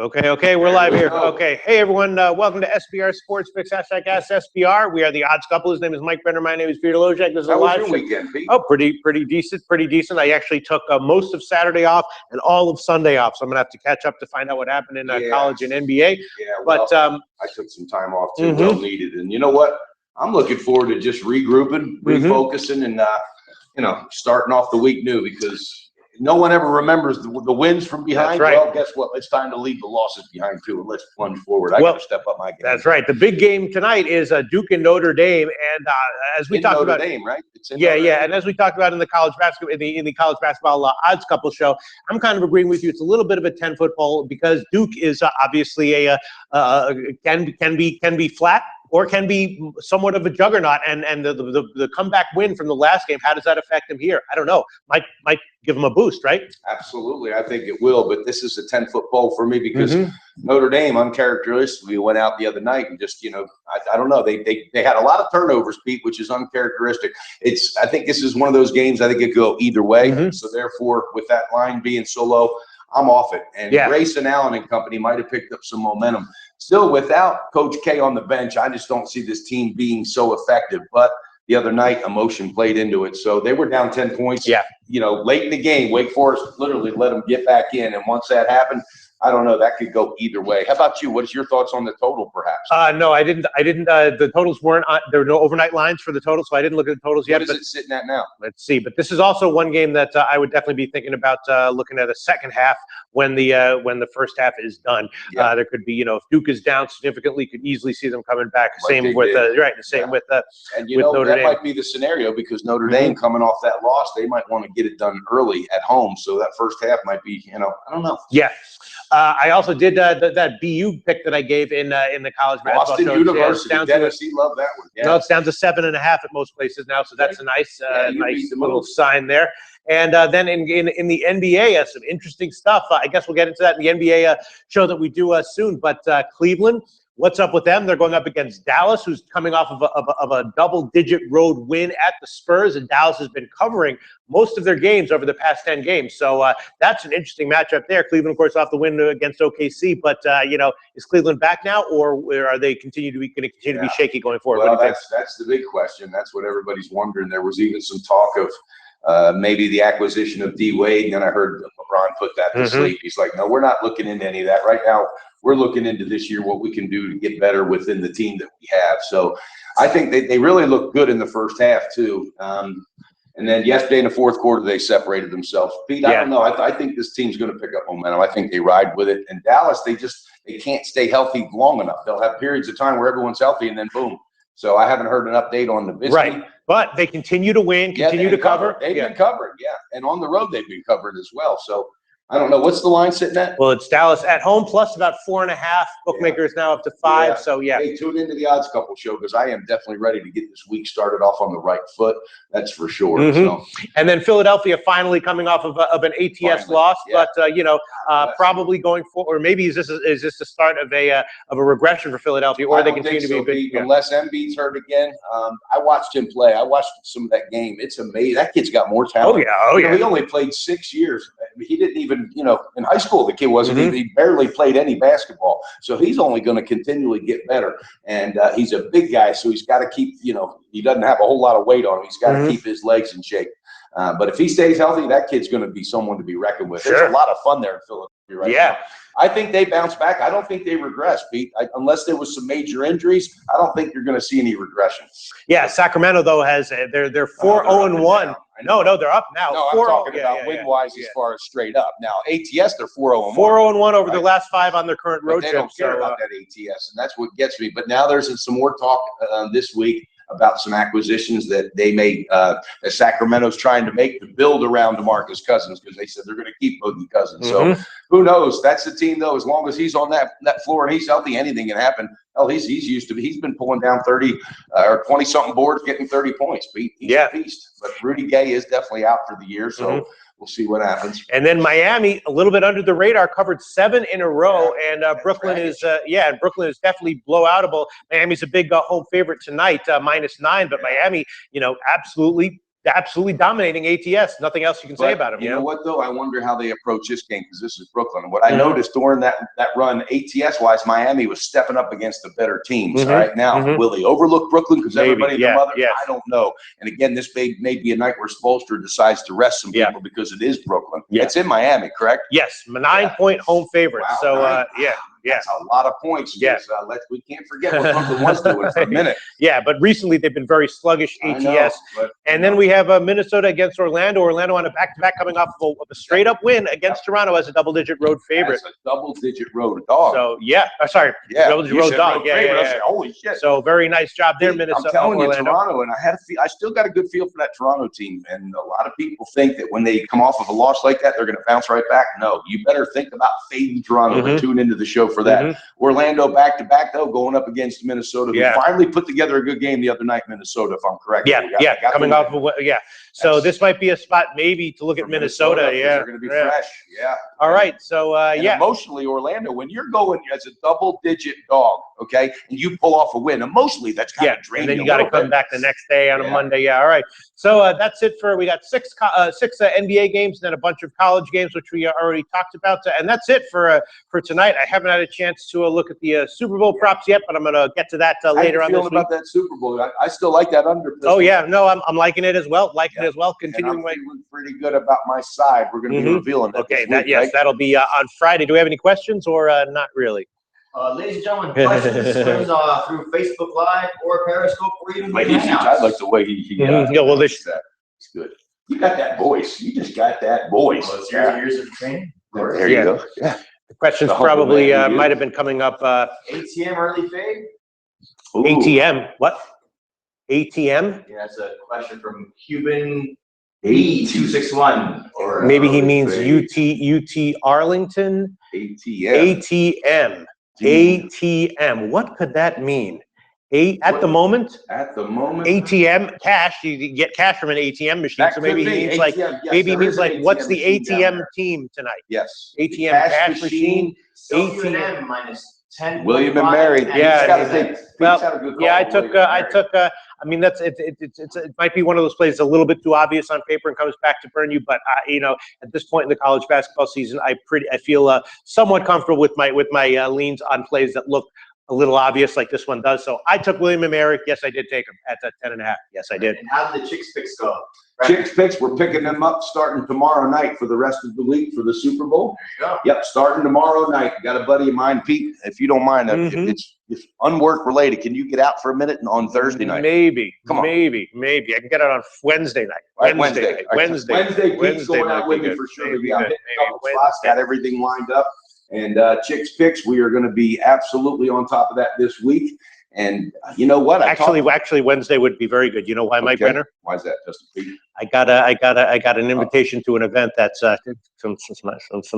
Okay, we're live here. Okay, hey everyone, welcome to SBR Sports Fix, hashtag AskSBR. We are the odds couple. His name is Mike Brenner. My name is Peter Lojak. This is a live show. How was your weekend, Pete? Oh, pretty decent. I actually took most of Saturday off and all of Sunday off, so I'm gonna have to catch up to find out what happened in college and NBA. Yeah, well, but I took some time off too, well needed. And you know what? I'm looking forward to just regrouping, refocusing, and starting off the week new, because no one ever remembers the wins from behind. That's right. Well, guess what? It's time to leave the losses behind too, and let's plunge forward. I got to step up my game. That's right. The big game tonight is Duke and Notre Dame, and as we talked about, Notre Dame, right? And as we talked about in the college basketball in the college basketball odds couple show, I'm kind of agreeing with you. It's a little bit of a 10-foot pole because Duke is obviously can be flat, or can be somewhat of a juggernaut, and the comeback win from the last game, how does that affect him here? I don't know. Might give him a boost, right? Absolutely, I think it will, but this is a 10-foot pole for me because Notre Dame, uncharacteristically, went out the other night and just, I don't know, they had a lot of turnovers, Pete, which is uncharacteristic. I think this is one of those games, I think it could go either way, so therefore, with that line being so low, I'm off it. And Grayson Allen and company might have picked up some momentum. Still, without Coach K on the bench, I just don't see this team being so effective. But the other night, emotion played into it. So they were down 10 points. Yeah. Late in the game, Wake Forest literally let them get back in. And once that happened, I don't know. That could go either way. How about you? What is your thoughts on the total, perhaps? No, I didn't. The totals weren't on. There were no overnight lines for the total, so I didn't look at the totals yet. What is it sitting at now? Let's see. But this is also one game that I would definitely be thinking about looking at a second half when the first half is done. Yeah. There could be, if Duke is down significantly, could easily see them coming back. Like same with with Notre that Dame. might be the scenario, because Notre Dame coming off that loss, they might want to get it done early at home. So that first half might be, I don't know. Yeah. I also did that BU pick that I gave in the college basketball Boston show. University, Tennessee, love that one. Yeah. No, it's down to 7.5 at most places now, so that's a nice little sign there. And then in the NBA, some interesting stuff. I guess we'll get into that in the NBA show that we do soon. But Cleveland, what's up with them? They're going up against Dallas, who's coming off of a double-digit road win at the Spurs, and Dallas has been covering most of their games over the past 10 games. So that's an interesting matchup there. Cleveland, of course, off the win against OKC, but is Cleveland back now, or are they going to continue to be shaky going forward? Well, that's the big question. That's what everybody's wondering. There was even some talk of maybe the acquisition of D Wade, and then I heard LeBron put that to sleep. He's like, no, we're not looking into any of that right now. We're looking into this year what we can do to get better within the team that we have. So I think they really look good in the first half too. And then yesterday in the fourth quarter, they separated themselves. Pete, I don't know. I think this team's going to pick up momentum. I think they ride with it. And Dallas, they can't stay healthy long enough. They'll have periods of time where everyone's healthy, and then boom. So I haven't heard an update on the business. Right. But they continue to win, continue to cover. They've been covering, and on the road they've been covering as well. So I don't know. What's the line sitting at? Well, it's Dallas at home plus about 4.5. Bookmakers now up to 5. Yeah. So Hey, tune into the Odds Couple show, because I am definitely ready to get this week started off on the right foot. That's for sure. So. And then Philadelphia finally coming off of an ATS loss, but probably going forward. Or maybe is this the start of a regression for Philadelphia, or they continue to be big? Unless Embiid's hurt again. I watched him play. I watched some of that game. It's amazing. That kid's got more talent. Oh yeah. He only played 6 years. He didn't even, in high school, the kid wasn't even, he barely played any basketball. So he's only going to continually get better. And he's a big guy, so he's got to keep, he doesn't have a whole lot of weight on him. He's got to keep his legs in shape. But if he stays healthy, that kid's going to be someone to be reckoned with. Sure. There's a lot of fun there in Philadelphia now. I think they bounce back. I don't think they regress, Pete. Unless there was some major injuries, I don't think you're going to see any regression. Yeah, Sacramento though has they're 4-0-1. No, they're up now. No, I'm talking about win-wise as far as straight up. Now, ATS, they're 4-0-1. 4-0-1 over their last 5 on their current road trip. They don't care about that ATS, and that's what gets me. But now there's some more talk this week about some acquisitions that they may that Sacramento's trying to make to build around DeMarcus Cousins, because they said they're going to keep Boogie Cousins. So who knows? That's the team, though. As long as he's on that floor and he's healthy, anything can happen. Hell, he's used to. He's been pulling down 30 or 20-something boards, getting 30 points. He's a beast. But Rudy Gay is definitely out for the year, so we'll see what happens. And then Miami, a little bit under the radar, covered 7 in a row, and Brooklyn is Brooklyn is definitely blowoutable. Miami's a big home favorite tonight, -9, but Miami, absolutely absolutely dominating ATS. Nothing else you can say about him. You know what, though? I wonder how they approach this game because this is Brooklyn. What I noticed during that run, ATS-wise, Miami was stepping up against the better teams. All right, now, will they overlook Brooklyn because everybody and their mother? I don't know. And again, this may be a night where Spoelstra decides to rest some people because it is Brooklyn. It's in Miami, correct? Yes, 9-point home favorite. Wow, so, That's a lot of points. Yes. We can't forget what Brooklyn was doing for a minute. Yeah, but recently they've been very sluggish, ATS. And then we have Minnesota against Orlando. Orlando on a back-to-back coming off of a straight-up win against Toronto as a double-digit road favorite. As a double-digit road dog. So, double-digit road dog. Yeah. Holy shit. So, very nice job there, Minnesota. I'm telling you, Orlando. Toronto, and I still got a good feel for that Toronto team. And a lot of people think that when they come off of a loss like that, they're going to bounce right back. No, you better think about fading Toronto and tune into the show for that. Orlando back-to-back, though, going up against Minnesota, who finally put together a good game the other night, Minnesota, if I'm correct. Coming off of So this might be a spot maybe to look at Minnesota. They're going to be fresh. All right. So, emotionally, Orlando, when you're going as a double-digit dog, okay, and you pull off a win, emotionally, that's kind of draining. And then you got to come back the next day on a Monday. All right. So that's it we got six NBA games and then a bunch of college games, which we already talked about. And that's it for tonight. I haven't had a chance to look at the Super Bowl props yet, but I'm going to get to that later on this week. About that Super Bowl? I still like that under. Oh, yeah. No, I'm liking it as well. Continuing. I'm feeling pretty good about my side. We're going to be revealing that. Okay. That'll be on Friday. Do we have any questions or not really? Ladies and gentlemen, questions through Facebook Live or Periscope or even I like the way he this it's good. You got that voice. You just got that voice. Well, it's years of training. There you go. Yeah. The questions probably might have been coming up. ATM early fade? ATM? What? ATM? Yeah, that's a question from Cuban B261. Or maybe he means UT Arlington. ATM. ATM. What could that mean? At the moment, ATM cash. You get cash from an ATM machine. So maybe he means what's the ATM team tonight? Yes. ATM cash machine. ATM minus 10. William and Mary. I took. I mean, it might be one of those plays a little bit too obvious on paper and comes back to burn you. But at this point in the college basketball season, I feel somewhat comfortable with my leans on plays that look a little obvious like this one does. So I took William and Mary. Yes, I did take him at 10.5. Yes, I did. And how did the Chicks picks go? Chicks picks, we're picking them up starting tomorrow night for the rest of the week for the Super Bowl. There you go. Yep, starting tomorrow night. Got a buddy of mine, Pete, if you don't mind, if it's unwork related, can you get out for a minute on Thursday night? Maybe. Maybe. I can get out on Wednesday night. Wednesday. Pete's going out with me for sure. Got everything lined up. And Chicks Picks, we are going to be absolutely on top of that this week. And you know what? Actually, Wednesday would be very good. You know why, Mike Brenner? Why is that, Justin Pete? I got an invitation to an event that's some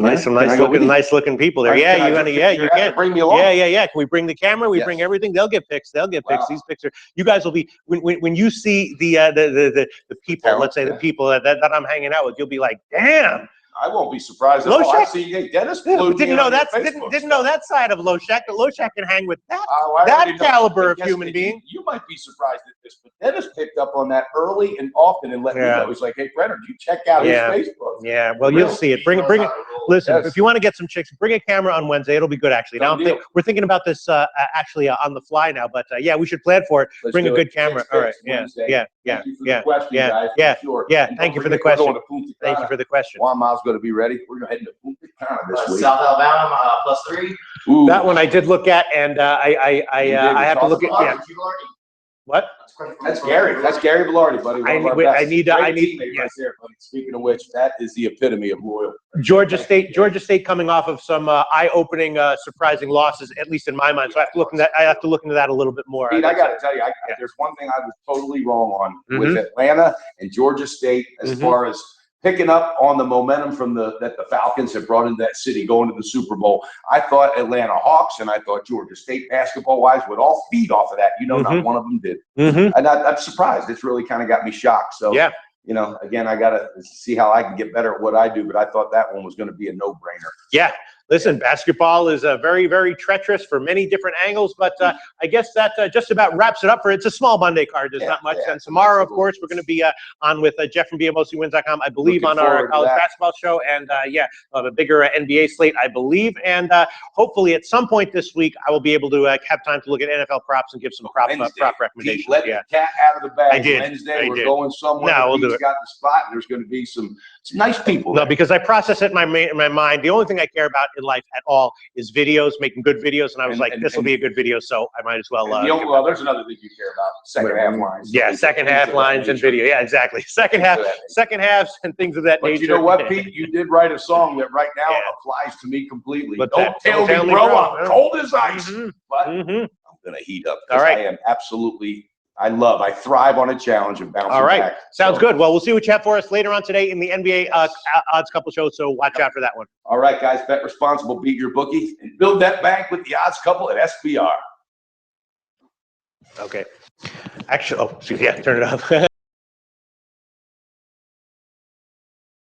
nice looking people there. You can bring me along. Yeah. Can we bring the camera? We bring everything. They'll get pics. These pics are. You guys will be when you see the people. Let's say the people that I'm hanging out with. You'll be like, damn. I won't be surprised if I see Dennis. Didn't know that side of Loshak. Loshak can hang with that caliber of human being. You might be surprised at this, but Dennis picked up on that early and often and let me know. He's like, "Hey, Brenner, you check out his Facebook." Yeah, well, you'll see it. Bring it. Listen, if you want to get some chicks, bring a camera on Wednesday. It'll be good, actually. Now we're thinking about this actually on the fly now, but we should plan for it. Bring a good camera. All right. Yeah. Thank you for the question. Thank you for the question. Juan Miles going to be ready. We're going to head to Punta Cana this week. South Alabama +3. Ooh. That one I did look at, and I have to look at. Yeah. What? That's Gary. That's Gary Velarde, buddy. I need. Right there, buddy. Speaking of which, that is the epitome of loyal. Georgia State coming off of some eye-opening, surprising losses, at least in my mind. So I have to look into that a little bit more. Pete, I got to tell you, there's one thing I was totally wrong on with Atlanta and Georgia State as far as picking up on the momentum that the Falcons have brought into that city going to the Super Bowl. I thought Atlanta Hawks and I thought Georgia State basketball-wise would all feed off of that. Not one of them did. And I'm surprised. It's really kind of got me shocked. So, again, I got to see how I can get better at what I do, but I thought that one was going to be a no-brainer. Yeah. Listen, basketball is very, very treacherous for many different angles, but I guess that just about wraps it up for it. It's a small Monday card. There's not much. Yeah, And tomorrow, of course, we're going to be on with Jeff from BMOCWins.com, I believe, Looking on our forward to college that. basketball show. And yeah, we'll have a bigger NBA slate, I believe. And hopefully at some point this week, I will be able to have time to look at NFL props and give some prop recommendations. Let Yeah. the cat out of the bag. I did. Wednesday, I we're did. going somewhere. No, we'll do Pete's it. got the spot, and there's going to be some nice people. No, there. because I process it in my mind. The only thing I care about in life at all is videos, making good videos. And I was like, this will be a good video, so I might as well. Well, there's another thing you care about: second half lines. Yeah, second half lines and video. Yeah, exactly. Second halves and things of that But nature. you know what, Pete? You did write a song that right now Yeah. applies to me completely. What's Don't that? tell Don't me, bro, I'm cold as ice. Mhm. But Mhm. I'm going to heat up. All right. I am absolutely. I thrive on a challenge and bouncing All right. back. Sounds So, good. Well, we'll see what you have for us later on today in the NBA odds couple show. So watch out for that one. All right, guys. Bet responsible. Beat your bookie and build that bank with the odds couple at SBR. Okay. Actually, oh, excuse me. Yeah, turn it off.